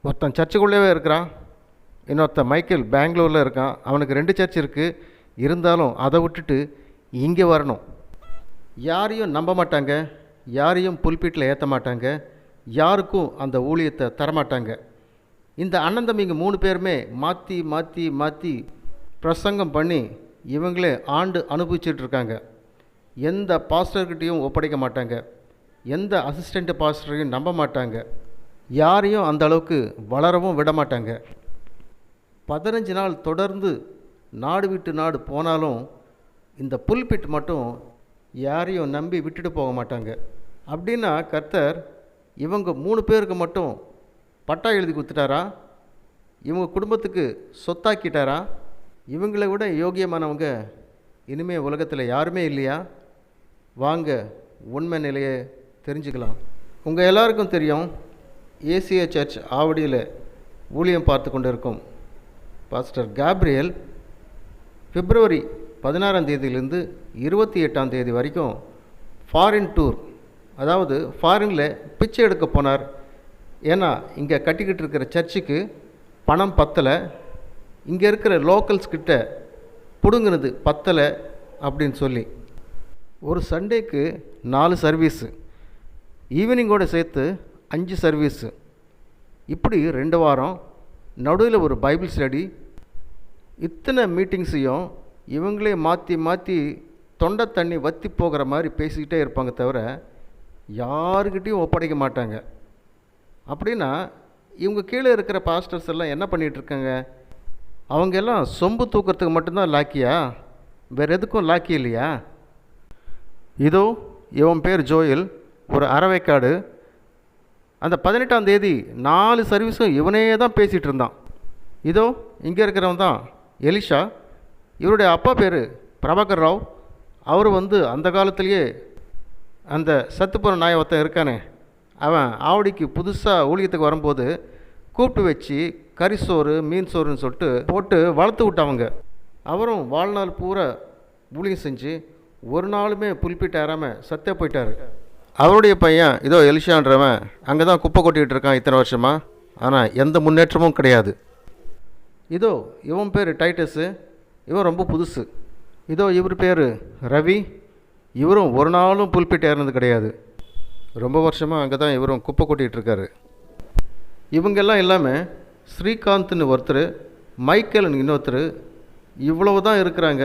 ஒருத்தன் சர்ச்சுக்குள்ளேயே இருக்கிறான், இன்னொருத்தன் மைக்கேல் பெங்களூரில் இருக்கான். அவனுக்கு 2 சர்ச் இருக்குது. இருந்தாலும் அதை விட்டுட்டு இங்கே வரணும். யாரையும் நம்ப மாட்டாங்க, யாரையும் புல்பீட்டில் ஏற்ற மாட்டாங்க, யாருக்கும் அந்த ஊழியத்தை தரமாட்டாங்க. இந்த அண்ணன் தம்பிங்க 3 பேருமே மாற்றி மாற்றி மாற்றி பிரசங்கம் பண்ணி இவங்களே ஆண்டு அனுபவிச்சுட்டு இருக்காங்க. எந்த பாஸ்டர்கிட்டையும் ஒப்படைக்க மாட்டாங்க, எந்த அசிஸ்டண்ட் பாஸ்டரையும் நம்ப மாட்டாங்க, யாரையும் அந்த அளவுக்கு வளரவும் விட மாட்டாங்க. 15 நாள் தொடர்ந்து நாடு விட்டு நாடு போனாலும் இந்த புல்பிட் மட்டும் யாரையும் நம்பி விட்டுட்டு போக மாட்டாங்க. அப்படின்னா கர்த்தர் இவங்க 3 பேருக்கு மட்டும் பட்டா எழுதி கொடுத்துட்டாரா? இவங்க குடும்பத்துக்கு சொத்தாக்கிட்டாரா? இவங்களை விட யோகியமானவங்க இனிமேல் உலகத்தில் யாருமே இல்லையா? வாங்க உண்மை நிலையை தெரிஞ்சுக்கலாம். உங்கள் எல்லாருக்கும் தெரியும், ஏசியா சர்ச் ஆவடியில் ஊழியம் பார்த்து கொண்டு இருக்கும் பாஸ்டர் கேப்ரியல் பிப்ரவரி 16ஆம் தேதியிலேருந்து 28ஆம் தேதி வரைக்கும் ஃபாரின் டூர், அதாவது ஃபாரினில் பிச்சை எடுக்க போனார். ஏன்னா இங்கே கட்டிக்கிட்டு இருக்கிற சர்ச்சுக்கு பணம் பத்தலை, இங்கே இருக்கிற லோக்கல்ஸ் கிட்ட பிடுங்கினது பத்தலை அப்படின்னு சொல்லி ஒரு சண்டேக்கு 4 சர்வீஸு, ஈவினிங்கோடு சேர்த்து 5 சர்வீஸு, இப்படி 2 வாரம், நடுவில் ஒரு பைபிள் ஸ்டடி. இத்தனை மீட்டிங்ஸையும் இவங்களே மாற்றி மாற்றி தொண்டை தண்ணி வற்றி போகிற மாதிரி பேசிக்கிட்டே இருப்பாங்க, தவிர யாருக்கிட்டையும் ஒப்படைக்க மாட்டாங்க. அப்படின்னா இவங்க கீழே இருக்கிற பாஸ்டர்ஸ் எல்லாம் என்ன பண்ணிகிட்ருக்காங்க? அவங்க எல்லாம் சொம்பு தூக்கிறதுக்கு மட்டும்தான் லாக்கியா? வேறு எதுக்கும் லாக்கி இல்லையா? இதோ இவன் பேர் ஜோயல், ஒரு அறவைக்காடு. அந்த 18ஆம் தேதி 4 சர்வீஸும் இவனே தான் பேசிகிட்டு இருந்தான். இதோ இங்கே இருக்கிறவன் தான் எலிஷா. இவருடைய அப்பா பேர் பிரபாகர் ராவ். அவர் அந்த காலத்திலேயே அந்த சத்துப்புற நாய் ஒருத்தன் இருக்கானே, அவன் ஆவடிக்கு புதுசாக ஊழியத்துக்கு வரும்போது கூப்பிட்டு வச்சு கறிசோறு மீன் சோறுன்னு சொல்லிட்டு போட்டு வளர்த்து விட்டவங்க. அவரும் வாழ்நாள் பூரா ஊழியம் செஞ்சு ஒரு நாளுமே புல்பிட் ஏறாமல் சத்தே போயிட்டார். அவருடைய பையன் இதோ எலிஷான்றவன் அங்கே தான் குப்பை கொட்டிகிட்டு இருக்கான் இத்தனை வருஷமாக. ஆனால் எந்த முன்னேற்றமும் கிடையாது. இதோ இவன் பேர் டைட்டஸு, இவன் ரொம்ப புதுசு. இதோ இவர் பேர் ரவி, இவரும் ஒரு நாளும் புல்பிட் ஏறினது கிடையாது. ரொம்ப வருஷமாக அங்கே தான் இவரும் குப்பை கொட்டிகிட்ருக்காரு. இவங்கெல்லாம் இல்லாமல் ஸ்ரீகாந்த்னு ஒருத்தர், மைக்கேல்னு இன்னொருத்தர், இவ்வளவு தான் இருக்கிறாங்க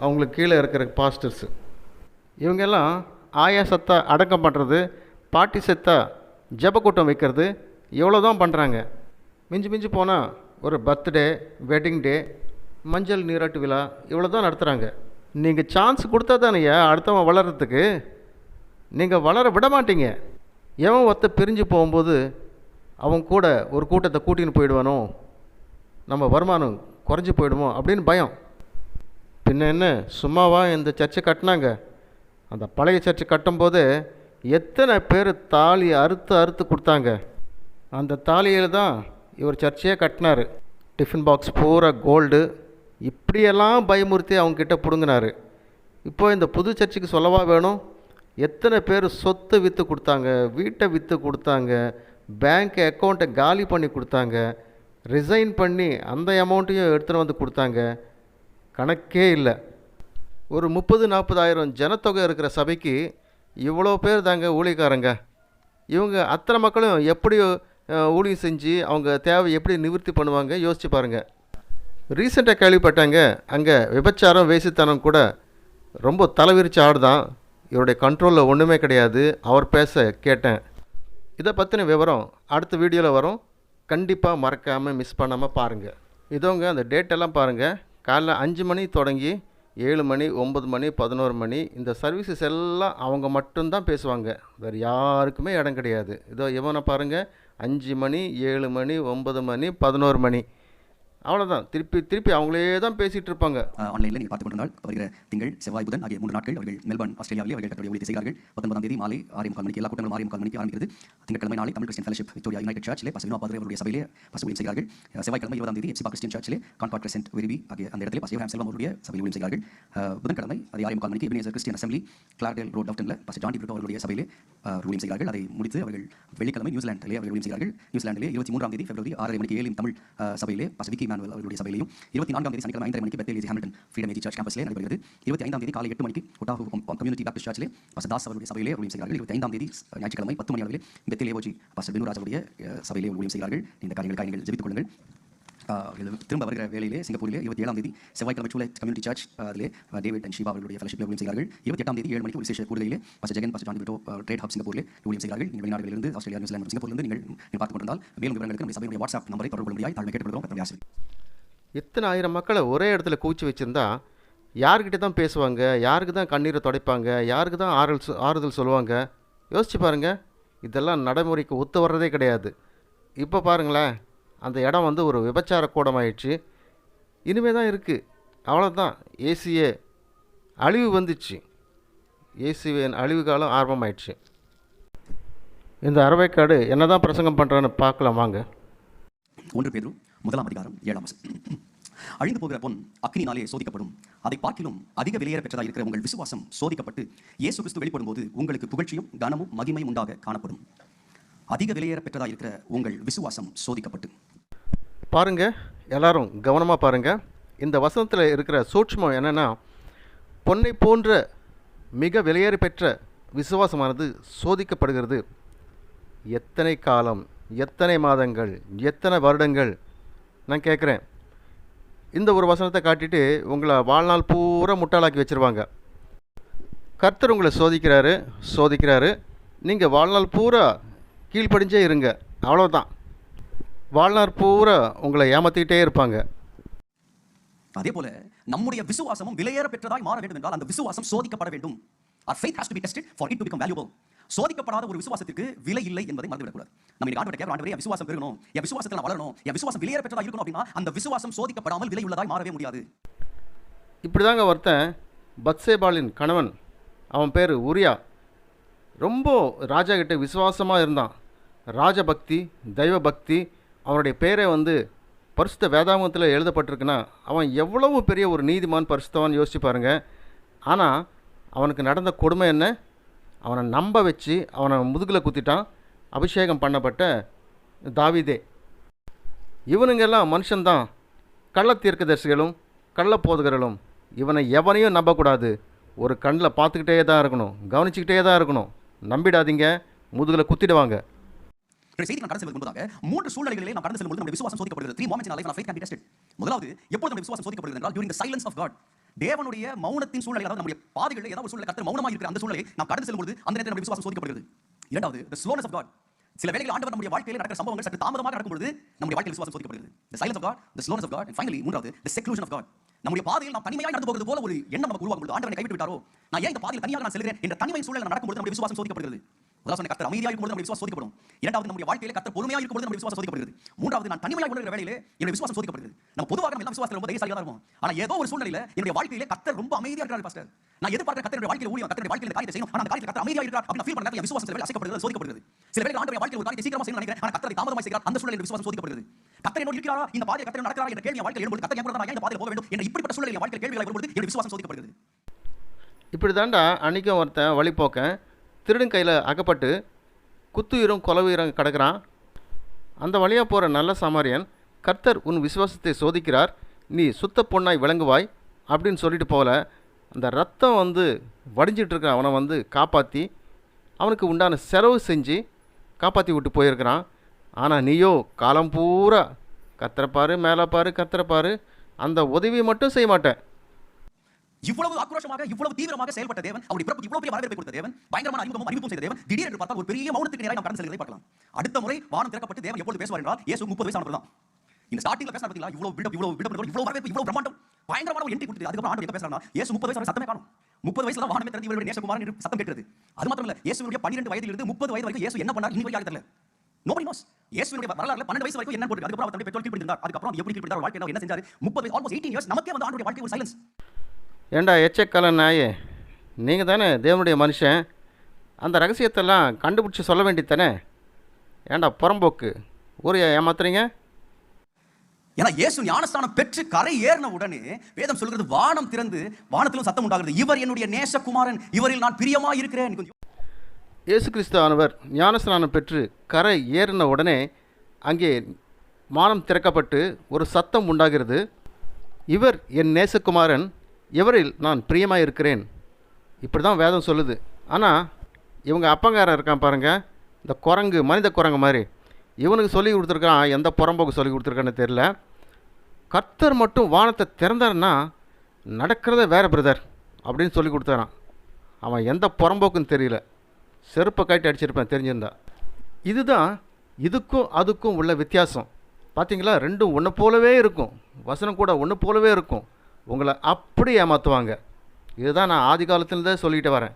அவங்களுக்கு கீழே இருக்கிற பாஸ்டர்ஸு. இவங்கெல்லாம் ஆயா சத்தா அடக்கம் பண்ணுறது, பாட்டி சத்தா ஜபக்கூட்டம் வைக்கிறது, இவ்வளோ தான் பண்ணுறாங்க. மிஞ்சி மிஞ்சி போனால் ஒரு பர்த்டே, வெட்டிங் டே, மஞ்சள் நீராட்டு விழா, இவ்வளோ தான் நடத்துகிறாங்க. நீங்கள் சான்ஸ் கொடுத்தா தானையா அடுத்தவன் வளர்கிறதுக்கு. நீங்கள் வளர விட மாட்டீங்க. எவன் ஒருத்த பிரிஞ்சு போகும்போது அவன் கூட ஒரு கூட்டத்தை கூட்டின்னு போயிடுவானோ, நம்ம வருமானம் குறைஞ்சி போயிடுமோ அப்படின்னு பயம். பின்ன என்ன சும்மாவா இந்த சர்ச்சை கட்டினாங்க? அந்த பழைய சர்ச்சை கட்டும்போது எத்தனை பேர் தாலி அறுத்து அறுத்து கொடுத்தாங்க. அந்த தாலியில் தான் இவர் சர்ச்சையே கட்டினார். டிஃபன் பாக்ஸ் பூரா கோல்டு, இப்படியெல்லாம் பயமுறுத்தி அவங்கக்கிட்ட பிடுங்கினார். இப்போ இந்த புது சர்ச்சுக்கு சொல்லவா வேணும்? எத்தனை பேர் சொத்தை விற்று கொடுத்தாங்க, வீட்டை விற்று கொடுத்தாங்க, பேங்க் அக்கௌண்ட்டை காலி பண்ணி கொடுத்தாங்க, ரிசைன் பண்ணி அந்த அமௌண்ட்டையும் எடுத்துகிட்டு வந்து கொடுத்தாங்க. கணக்கே இல்லை. ஒரு 30-40 ஜனத்தொகை இருக்கிற சபைக்கு இவ்வளோ பேர் தாங்க ஊழியக்காரங்க. இவங்க அத்தனை மக்களும் எப்படி ஊழியம் செஞ்சு அவங்க தேவை எப்படி நிவர்த்தி பண்ணுவாங்க யோசிச்சு பாருங்கள். ரீசெண்டாக கேள்விப்பட்டாங்க, அங்கே விபச்சாரம் வேசித்தனம் கூட ரொம்ப தலைவிரிச்சு ஆடுதான். இவருடைய கண்ட்ரோலில் ஒன்றுமே கிடையாது. அவர் பேச கேட்டேன். இதை பற்றின விவரம் அடுத்த வீடியோவில் வரும். கண்டிப்பாக மறக்காமல் மிஸ் பண்ணாமல் பாருங்கள். இதோங்க அந்த டேட்டெல்லாம் பாருங்கள். காலைல 5 மணி தொடங்கி 7 மணி, 9 மணி, 11 மணி, இந்த சர்வீசஸ் எல்லாம் அவங்க மட்டும்தான் பேசுவாங்க. வேறு யாருக்குமே இடம் கிடையாது. இதோ இவனை பாருங்கள், 5 மணி, 7 மணி, 9 மணி, 11 மணி, அவ்வளோதான். திருப்பி திருப்பி அவங்களே தான் பேசிகிட்டு இருப்பாங்க. ஆன்லைனில் நீங்கள் பார்த்துக் கொண்டிருந்தால் வருகிற திங்கள், செவ்வாய், புதன் ஆகிய 3 நாட்கள் அவர்கள் மெல்பர்ன், ஆஸ்திரேலியாவிலே அவர்கள் கர்த்தருடைய ஊழியத்தை செய்கிறார்கள். 19ஆம் தேதி மாலை 6:45 மணிக்கு எல்லா கூட்டங்களும் 6:45 மணிக்கு ஆரம்பிக்கிறது. திங்கட்கிழமை நாளை Tamil Christian fellowship Victoria united சர்ச்சிலே பாஸ்டர் வினோ பாதிரி அவருடைய சபையிலே பாஸ்டர் ஊழியம் செய்கிறார்கள். செவ்வாய்க்கிழமை 20ஆம் தேதி எப்சிபா கிறிஸ்டியன் சர்ச்சிலே கான்கார்ட் கிரசென்ட் வெரிவி ஆகிய அந்த இடத்திலே பாஸ்டர் ஏப்ரஹாம் செல்வம் அவருடைய சபையில் ஊழியம் செய்கிறார்கள். புதன்கிழமை அது 6:45 மணிக்கு Ebenezer Christian assembly Claredale road டவுட்டனில் பாஸ்டர் ஜான் டி பிரிட்டோ அவருடைய சபையிலே ஊழியம் செய்கிறார்கள். அதை முடித்து அவர்கள் வெள்ளிக்கிழமை நியூசிலாந்திலே அவர்கள் ஊழியம் செய்கிறார்கள். நியூசிலாந்திலே 23ஆம் தேதி பிப்ரவரி 6:30 மணிக்கு ஏலிம் தமிழ் சபையிலே பாஸ்டர் விக்கி மேனுவல் அவருடைய சபையிலையும் 24ஆம் தேதி சனிக்கிழமை 5:30 மணிக்கு Bethel Hamilton Freedom AG church கேம்பஸிலே நடைபெறுகிறது. 25ஆம் தேதி காலை 8 மணிக்கு ஒட்டாஹூ கம்யூனிட்டி பேப்டிஸ்ட் சர்ச்சிலே பாஸ்டர் தாஸ் அவருடைய சபையிலே ஊழியம் செய்கிறார்கள். 25ஆம் தேதி ஞாயிற்றுக்கிழமை 10 மணி அளவிலே பெத்தேல் ஏவோஜி பாஸ்டர் பெனுராஜ் அவருடைய சபையிலே ஊழியம் செய்கிறார்கள். இந்த காரியங்களுக்காக நீங்கள் ஜெபித்துக் கொள்ளுங்கள். திரும்ப வருகிற வேலையிலே சிங்கப்பூரிலே 27ஆம் தேதி செவ்வாய்க்கிழமை சூலை கம்யூனிட்டி சர்ச் அதிலே டேவிட் அண்ட் ஷீபா அவர்களுடைய ஃபெலோஷிப்பில் ஊழியம் செய்கிறார்கள். 28ஆம் தேதி 7 மணிக்கு ஒரு விசேஷ கூடுகையிலே pastor Jegan pastor John Brito trade hub சிங்கப்பூரிலே ஊழியம் செய்கிறார்கள். நீங்கள் வெளிநாடுகளிலிருந்து ஆஸ்திரேலியா நியூசிலாந்து சிங்கப்பூரிலிருந்து நீங்கள் பார்த்துக் கொண்டிருந்தால் மேலும் விவரங்களுக்கு நம்ம சபையுடைய வாட்ஸ்அப் நம்பரை தொடர்பு கொள்ளும்படியாய் தாழ்மை கேட்டுக்கொள்கிறோம். கர்த்தருடைய ஆசீர்வாதம். இத்தனை ஆயிரம் மக்களை ஒரே இடத்துல கூச்சி வச்சுருந்தா யார்கிட்ட தான் பேசுவாங்க, யாருக்கு தான் கண்ணீரை துடைப்பாங்க, யாருக்கு தான் ஆறுதல் சொல்லுவாங்க? யோசிச்சு பாருங்கள். இதெல்லாம் நடைமுறைக்கு ஒத்து வர்றதே கிடையாது. இப்போ பாருங்களேன், அந்த இடம் வந்து ஒரு விபச்சார கூடமாயிடுச்சு. இனிமே தான் இருக்குது, அவ்வளோதான். ஏசியே அழிவு வந்துச்சு. ஏசிவின் அழிவு காலம் ஆரம்பமாயிடுச்சு. இந்த அரவைக்காடு என்ன தான் பிரசங்கம் பண்ணுறான்னு பார்க்கலாம் வாங்க. 1 பேதுரு 1ஆம் அதிகாரம் 7ஆம் வசனம். அழிந்து போகிற பொன் அக்கினினாலே சோதிக்கப்படும், அதை பார்க்கிலும் அதிக விலையேற பெற்றதாக இருக்கிற உங்கள் விசுவாசம் சோதிக்கப்பட்டு இயேசு கிறிஸ்து வெளிப்படும் போது உங்களுக்கு புகழ்ச்சியும் கனமும் மகிமையும் உண்டாக காணப்படும். அதிக விலையேற பெற்றதாக இருக்கிற உங்கள் விசுவாசம் சோதிக்கப்பட்டு. பாருங்க, எல்லாரும் கவனமாக பாருங்க. இந்த வசனத்தில் இருக்கிற சூட்சுமம் என்னென்னா, பொன்னை போன்ற மிக விலையேற பெற்ற விசுவாசமானது சோதிக்கப்படுகிறது. எத்தனை காலம், எத்தனை மாதங்கள், எத்தனை வருடங்கள்? நான் கேட்குறேன். இந்த ஒரு வசனத்தை காட்டிட்டு உங்களை வாழ்நாள் பூரா முட்டாளாக்கி வச்சுருவாங்க. கர்த்தர் உங்களை சோதிக்கிறாரு. நீங்கள் வாழ்நாள் பூரா கீழ்ப்படிஞ்சே இருங்க, அவ்வளோதான். வாழ்நாள் பூரா உங்களை ஏமாற்றிக்கிட்டே இருப்பாங்க. அதே போல நம்முடைய விசுவாசமும் விலையேற பெற்றதாய் மாற வேண்டும் என்றால் அந்த விசுவாசம் சோதிக்கப்பட வேண்டும். Our faith has to be tested for it to become valuable. சோதிக்கப்படாத ஒரு விசுவாசத்துக்கு விலை இல்லை என்பதை மறந்துவிடக்கூடாது. நம்ம இன்னைக்கு ஆண்டவரை கேட்கிறோம், ஆண்டவரே என் விசுவாசம் பெருகணும், என் விசுவாசத்தில் நான் வளரணும், என் விசுவாசம் விலையேற பெற்றதா இருக்கணும் அப்படின்னா அந்த விசுவாசம் சோதிக்கப்படாமல் விலை உள்ளதாய் மாறவே முடியாது. இப்படிதாங்க ஒருத்தன், பத்சேபாலின் கணவன், அவன் பேர் உரியா, ரொம்ப ராஜா கிட்ட விசுவாசமாக இருந்தான். ராஜபக்தி, தெய்வ பக்தி. அவனுடைய பேரை வந்து பரிசுத்த வேதாகமத்தில் எழுதப்பட்டிருக்குன்னா அவன் எவ்வளவு பெரிய ஒரு நீதிமான், பரிசுத்தவான் யோசிச்சு பாருங்க. ஆனால் அவனுக்கு நடந்த கொடுமை என்ன? அவனை நம்ப வச்சு அவனை முதுகில் குத்திட்டான் அபிஷேகம் பண்ணப்பட்ட தாவீதே. இவனுங்கெல்லாம் மனுஷன்தான், கள்ள தீர்க்கதரிசிகளும் கள்ள போதகர்களும். இவனை எவனையும் நம்பக்கூடாது. ஒரு கண்ணில் பார்த்துக்கிட்டே தான் இருக்கணும், கவனிச்சுக்கிட்டே தான் இருக்கணும். நம்பிடாதீங்க, முதுகில் குத்திடுவாங்க. செய்தி நான் கடந்து செல்வதற்கு முன்பதாக 3 சூழ்நிலைகளிலே நாம் கடந்து செல்லும்போது நம்முடைய விசுவாசம் சோதிக்கப்படுகிறது. 3 moments in our life when our faith can be tested. முதலாவது, எப்பொழுது நம்முடைய விசுவாசம் சோதிக்கப்படுகிறது என்றால் during the silence of God. தேவனுடைய மௌனத்தின் சூழ்நிலை, அதாவது நம்முடைய பாதைகளில் ஏதாவது ஒரு சூழ்நிலை கர்த்தர் மௌனமாக இருக்கிற அந்த சூழ்நிலை நாம் கடந்து செல்லும்போது அந்த நேரத்தில் நம்முடைய விசுவாசம் சோதிக்கப்படுகிறது. இரண்டாவது, the slowness of God. சில வேளைகளில் ஆண்டவர் நம்முடைய வாழ்க்கையில் நடக்கிற சம்பவங்கள் சற்று தாமதமாக நடக்கும்போது நம்முடைய வாழ்க்கையில் விசுவாசம் சோதிக்கப்படுகிறது. The silence of God, the slowness of God, and finally மூன்றாவது, the seclusion of God. நம்முடைய பாதையில் நாம் தனிமையாக நடந்து போகிறது போல ஒரு எண்ணம் நமக்கு உருவாகும் பொழுது, ஆண்டவரை கைவிட்டு விட்டாரோ, நான் ஏன் இந்த பாதையில் தனியாக நான் செல்கிறேன் என்ற தனிமை சூழ்நிலை நடக்கும்போது நம்முடைய விசுவாசம் சோதிக்கப்படுகிறது. முதலாவது, கர்த்தர் அமைதியாக இருக்கும்போது நம்முடைய விசுவாசம் சோதிக்கப்படும். இரண்டாவது, நம்முடைய வாழ்க்கையில் கர்த்தர் பொறுமையாக இருக்கும்போது நம்முடைய விசுவாசம் சோதிக்கப்படுகிறது. மூன்றாவது, நான் தனிமையாக உணர்கிற வேளையிலே என்னுடைய விசுவாசம் சோதிக்கப்படுகிறது. நம்ம பொதுவாக நம்ம எல்லா விசுவாசத்தில் ரொம்ப தைரியசாலியாக இருக்கும். ஆனா ஏதோ ஒரு சூழ்நிலையில என்னுடைய வாழ்க்கையிலே கர்த்தர் ரொம்ப அமைதியாக இருக்கிறார் பாஸ்டர். நான் எதிர்பார்க்கிற கர்த்தருடைய வாழ்க்கையில் ஊழியம், கர்த்தருடைய வாழ்க்கையில் இந்த காரியத்தை செய்யணும், ஆனா அந்த காரியத்தில் கர்த்தர் அமைதியாக இருக்கிறார் அப்படி ஃபீல் பண்ண விசுவாசம் சில வேளை அசைக்கப்படுகிறது, சோதிக்கப்படுகிறது. சில வேளை ஆண்டவருடைய வாழ்க்கையில் ஒரு காரியத்தை சீக்கிரமா செய்யணும் நினைக்கிறேன், ஆனா கர்த்தர் தாமதமாக செய்கிறார், அந்த சூழ்நிலையில் விசுவாசம் சோதிக்கப்படுகிறது. கர்த்தர் என்னோடு இருக்கிறாரா, இந்த பாதையை கர்த்தர் நடக்கிறாரா என்ற கேள்வி வாழ்க்கையில் எழும்போது கர்த்தர் எப்பொழுது நான் இந்த பாதையில் போக வேண்டும் என்ற இப்படிப்பட்ட சூழ்நிலையில் வாழ்க்கையில் கேள்விகளை வரும்போது என்னுடைய விசுவாசம் சோதிக்கப்படுகிறது. இப்படி தாண்டா அன்றைக்கும் ஒருத்தன் வழிபோக்கன் திருடன் கையில் அகப்பட்டு குத்துயிரும் கொலவுயிரும் கிடக்கிறான். அந்த வழியாக போகிற நல்ல சமாரியன், கர்த்தர் உன் விசுவாசத்தை சோதிக்கிறார், நீ சுத்த பொண்ணாய் விளங்குவாய் அப்படின்னு சொல்லிட்டு போகல. அந்த ரத்தம் வந்து வடிஞ்சிட்ருக்க அவனை வந்து காப்பாற்றி அவனுக்கு உண்டான செலவு செஞ்சு காப்பாற்றி விட்டு போயிருக்கிறான். ஆனால் நீயோ காலம் பூரா கத்திரப்பாரு, மேலே பாரு, கத்திரப்பாரு, அந்த உதவி மட்டும் செய்ய மாட்டேன். இவ்வளவு ஆக்ரோஷமாக, இவ்வளவு தீவிரமாக செயல்பட்ட தேவன், அவருடைய பிறப்பு இவ்வளவு பெரிய வரவேற்பை கொடுத்த தேவன், பயங்கரமான அறிமுகம் செய்த தேவன், திடீரென்று பார்த்தால் ஒரு பெரிய மௌனத்துக்கு நேராக நாம் கடந்து செல்வதை பார்க்கலாம். அடுத்த முறை வானம் திறக்கப்பட்டு தேவன் எப்பொழுது பேசுவார் என்றால் இயேசு 30 வயசு ஆனவர் தான். இந்த ஸ்டார்டிங்ல பேசுறாரு பாத்தீங்களா, இவ்வளவு பில்டப், இவ்வளவு வரவேற்பு, இவ்வளவு பிரம்மாண்டம், பயங்கரமான ஒரு என்ட்ரி கொடுத்து அதுக்கு ஆண்டவர் என்ன பேசுறாருன்னா, இயேசு 30 வயசு வரை சத்தமே காணோம். 30 வயசுல வானமே திறந்து இவருடைய நேசகுமாரன் என்று சத்தம் கேட்கிறது. அது மட்டும் இல்ல, இயேசுவுடைய 12 வயதிலிருந்து 30 வயது வரைக்கும் இயேசு என்ன பண்ணார் இன்னி வரைக்கும் தெரியல. Nobody knows. இயேசுவுடைய வரலாறுல 12 வயசு வரைக்கும் என்ன போட்டு, அதுக்கு அப்புறம் அவர் பெட்ரோல் கீழ்ப்படிந்தார், அதுக்கு அப்புறம் எப்படி கீழ்ப்படிந்தார், வாழ்க்கையில என்ன செஞ்சாரு, 30 வயசு ஆல்மோஸ்ட் 18 இயர்ஸ் நமக்கே வந்து ஆண்டவருடைய வாழ்க்கை ஒரு சைலன்ஸ். ஏண்டா எச்சக்கால நாயே, நீங்கள் தானே தேவனுடைய மனுஷன், அந்த ரகசியத்தெல்லாம் கண்டுபிடிச்சி சொல்ல வேண்டியது தானே? ஏன்டா புறம்போக்கு ஊரையா ஏமாத்துறீங்க? ஏன்னா இயேசு ஞானஸ்தானம் பெற்று கரை ஏறின உடனே வேதம் சொல்கிறது வானம் திறந்து வானத்திலும் சத்தம் உண்டாகிறது, இவர் என்னுடைய நேசகுமாரன், இவரில் நான் பிரியமா இருக்கிறேன். இயேசு கிறிஸ்து ஆனவர் ஞானஸ்நானம் பெற்று கரை ஏறின உடனே அங்கே வானம் திறக்கப்பட்டு ஒரு சத்தம் உண்டாகிறது, இவர் என் நேசகுமாரன், இவரில் நான் பிரியமாக இருக்கிறேன். இப்படி தான் வேதம் சொல்லுது. ஆனால் இவங்க அப்பங்காரன் இருக்கான் பாருங்கள், இந்த குரங்கு, மனித குரங்கு மாதிரி, இவனுக்கு சொல்லி கொடுத்துருக்கான், எந்த புறம்போக்கு சொல்லி கொடுத்துருக்கான்னு தெரில. கர்த்தர் மட்டும் வானத்தை திறந்தாருன்னா நடக்கிறத வேறு பிரதர் அப்படின்னு சொல்லி கொடுத்தாரான். அவன் எந்த புறம்போக்குன்னு தெரியல, செருப்பை காட்டி அடிச்சிருப்பேன் தெரிஞ்சிருந்தா. இதுதான் இதுக்கும் அதுக்கும் உள்ள வித்தியாசம். பார்த்தீங்களா, ரெண்டும் ஒன்று போலவே இருக்கும், வசனம் கூட ஒன்று போலவே இருக்கும், உங்களை அப்படி ஏமாற்றுவாங்க. இதுதான் நான் ஆதி காலத்தில்தான் சொல்லிட்டு வரேன்.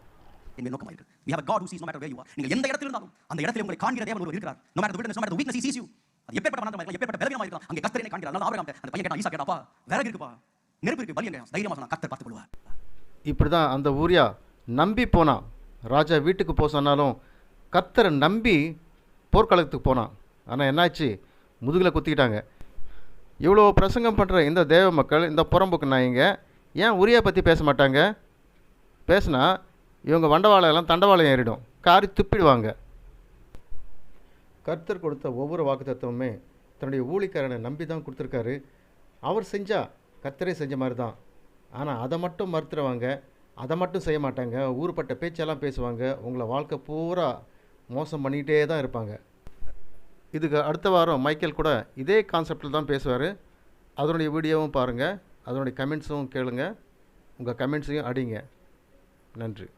We have a God who sees no matter where you are. நீங்கள் எந்த இடத்துல இருந்தாலும் அந்த இடத்துல உங்களை காண்கிற தேவன் ஒருவர் இருக்கிறார். No matter the wilderness, no matter the weakness, he sees you. அது எப்பேற்பட்ட மனதமா இருக்கலாம், எப்பேற்பட்ட பலவீனமா இருக்கலாம், அங்கே கர்த்தர் என்னை காண்கிறார். அதனால ஆபிரகாம் அந்த பையன் கேட்டான், ஈசாக்கு கேட்டாப்பா, விறகு இருக்குப்பா, நெருப்பு இருக்கு, பலி எங்க? தைரியமா சொன்னா, கர்த்தர் பார்த்துக் கொள்வார். இப்படி தான் அந்த ஊரியா நம்பி போனான். ராஜா வீட்டுக்கு போக சொன்னாலும் கர்த்தரை நம்பி போர்க்களத்துக்கு போனான். ஆனால் என்னாச்சு, முதுகில் குத்திக்கிட்டாங்க. இவ்வளோ பிரசங்கம் பண்ணுற இந்த தேவ மக்கள், இந்த புறம்போக்கு நாயங்க ஏன் உரியா பற்றி பேச மாட்டாங்க? பேசினா இவங்க வண்டவாளையெல்லாம் தண்டவாளையம் ஏறிடும், காரி துப்பிடுவாங்க. கர்த்தர் கொடுத்த ஒவ்வொரு வாக்குத்தத்தமுமே தன்னுடைய ஊழிக்காரனை நம்பி தான் கொடுத்துருக்காரு. அவர் செஞ்சால் கர்த்தரே செஞ்ச மாதிரி தான். ஆனால் அதை மட்டும் மறுத்துருவாங்க, அதை மட்டும் செய்ய மாட்டாங்க, ஊருப்பட்ட பேச்செல்லாம் பேசுவாங்க, உங்களை வாழ்க்கை பூரா மோசம் பண்ணிகிட்டே தான் இருப்பாங்க. இதுக்கு அடுத்த வாரம் மைக்கேல் கூட இதே கான்செப்டில் தான் பேசுவார். அதனுடைய வீடியோவும் பாருங்கள், அதனுடைய கமெண்ட்ஸும் கேளுங்க, உங்கள் கமெண்ட்ஸையும் அடிங்க. நன்றி.